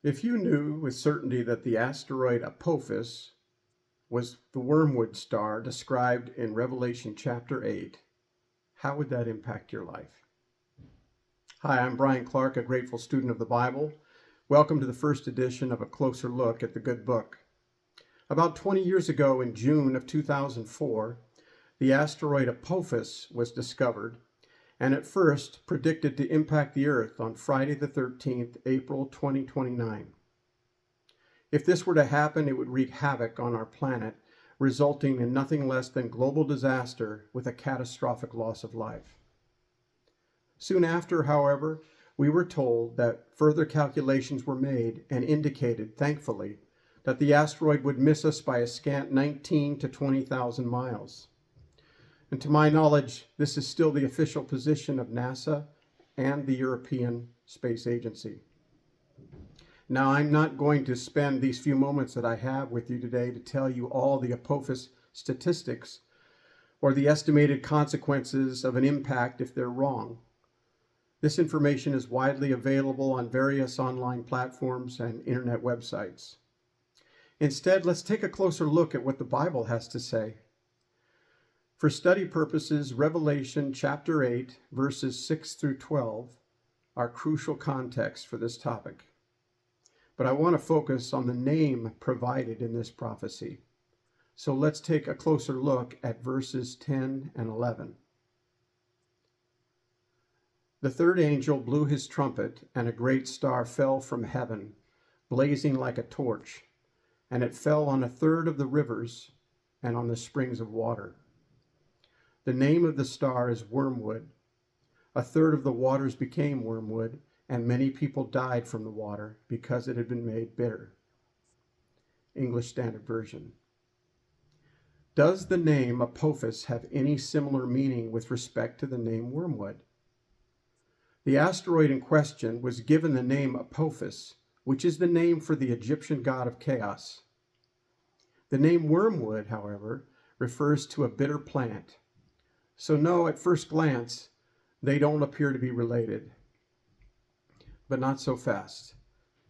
If you knew with certainty that the asteroid Apophis was the Wormwood star described in Revelation chapter 8, how would that impact your life? Hi, I'm Brian Clark, a grateful student of the Bible. Welcome to the first edition of A Closer Look at the Good Book. About 20 years ago, in June of 2004, the asteroid Apophis was discovered and at first predicted to impact the Earth on Friday the 13th, April 2029. If this were to happen, it would wreak havoc on our planet, resulting in nothing less than global disaster with a catastrophic loss of life. Soon after, however, we were told that further calculations were made and indicated, thankfully, that the asteroid would miss us by a scant 19 to 20,000 miles. And to my knowledge, this is still the official position of NASA and the European Space Agency. Now, I'm not going to spend these few moments that I have with you today to tell you all the Apophis statistics or the estimated consequences of an impact if they're wrong. This information is widely available on various online platforms and internet websites. Instead, let's take a closer look at what the Bible has to say. For study purposes, Revelation chapter 8, verses 6 through 12 are crucial context for this topic. But I want to focus on the name provided in this prophecy. So let's take a closer look at verses 10 and 11. The third angel blew his trumpet, and a great star fell from heaven, blazing like a torch, and it fell on a third of the rivers and on the springs of water. The name of the star is Wormwood. A third of the waters became wormwood, and many people died from the water because it had been made bitter. English Standard Version. Does the name Apophis have any similar meaning with respect to the name Wormwood? The asteroid in question was given the name Apophis, which is the name for the Egyptian god of chaos. The name Wormwood, however, refers to a bitter plant. So no, at first glance, they don't appear to be related. But not so fast.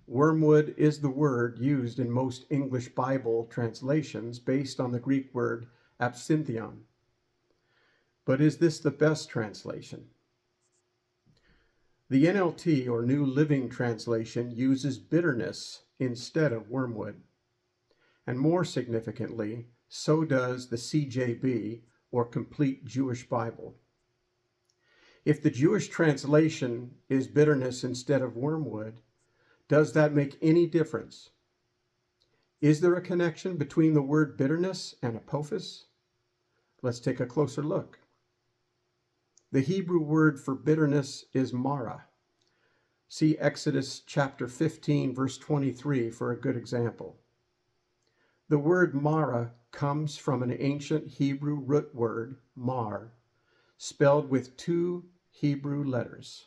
Wormwood is the word used in most English Bible translations based on the Greek word absinthion. But is this the best translation? The NLT, or New Living Translation, uses bitterness instead of wormwood. And more significantly, so does the CJB, or Complete Jewish Bible. If the Jewish translation is bitterness instead of wormwood, does that make any difference? Is there a connection between the word bitterness and Apophis? Let's take a closer look. The Hebrew word for bitterness is mara. See Exodus chapter 15, verse 23 for a good example. The word mara comes from an ancient Hebrew root word, mar, spelled with two Hebrew letters,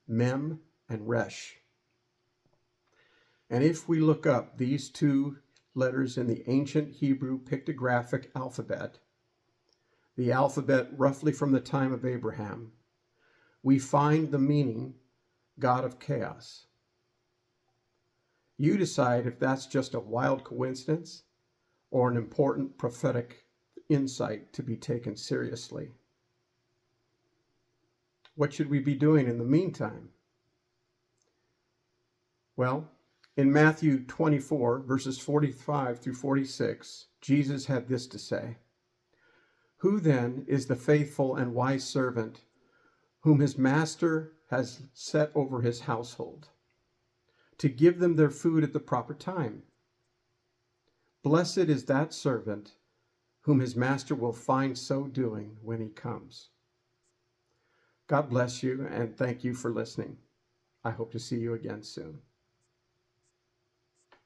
mem and resh. And if we look up these two letters in the ancient Hebrew pictographic alphabet, the alphabet roughly from the time of Abraham, we find the meaning God of chaos. You decide if that's just a wild coincidence or an important prophetic insight to be taken seriously. What should we be doing in the meantime? Well, in Matthew 24, verses 45 through 46, Jesus had this to say: "Who then is the faithful and wise servant whom his master has set over his household, to give them their food at the proper time? Blessed is that servant whom his master will find so doing when he comes." God bless you, and thank you for listening. I hope to see you again soon.